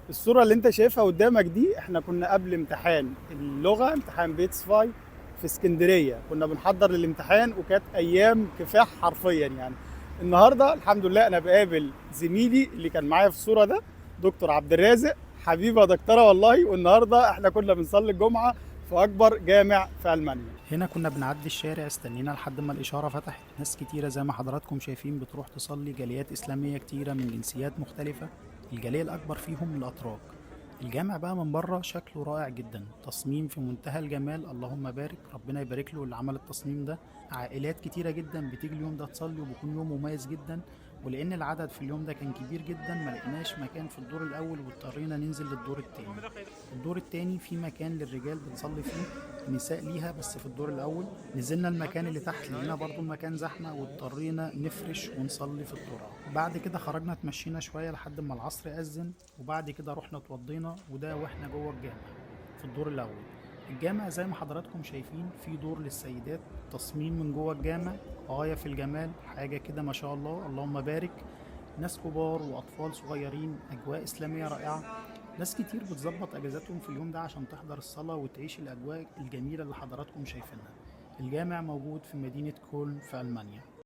الصورة اللي انت شايفها قدامك دي احنا كنا قبل امتحان اللغة، امتحان بيتس فاي في اسكندرية. كنا بنحضر للامتحان وكانت ايام كفاح حرفيا يعني. النهاردة الحمد لله انا بقابل زميلي اللي كان معايا في الصورة ده، دكتور عبد الرازق. حبيبي يا دكتورة والله. والنهاردة احنا كنا بنصلي الجمعة في اكبر جامع في المانيا. هنا كنا بنعدي الشارع، استنينا لحد ما الإشارة فتحت. ناس كتيرة زي ما حضراتكم شايفين بتروح تصلي، جاليات إسلامية كتيرة من جنسيات مختلفة. الجالية الأكبر فيهم الأتراك. الجامع بقى من بره شكله رائع جدا، تصميم في منتهى الجمال، اللهم بارك، ربنا يبارك له اللي عمل التصميم ده. عائلات كتيرة جدا بتيجي اليوم ده تصلي، وبيكون يوم مميز جدا. ولأن العدد في اليوم ده كان كبير جدا، ما لقيناش مكان في الدور الأول واضطرينا ننزل للدور التاني. الدور التاني في مكان للرجال بتصلي فيه، النساء ليها بس في الدور الأول. نزلنا المكان اللي تحت، لقينا برضو المكان زحمة واضطرينا نفرش ونصلي في التراب. بعد كده خرجنا اتمشينا شوية لحد ما العصر أذن، وبعد كده رحنا اتوضينا، وده واحنا جوه الجامع في الدور الأول. الجامع زي ما حضراتكم شايفين في دور للسيدات، تصميم من جوه الجامع غاية في الجمال، حاجة كده ما شاء الله اللهم بارك. ناس كبار وأطفال صغيرين، أجواء إسلامية رائعة. ناس كتير بتظبط أجازاتهم في اليوم ده عشان تحضر الصلاة وتعيش الأجواء الجميلة اللي حضراتكم شايفينها. الجامع موجود في مدينة كولن في ألمانيا.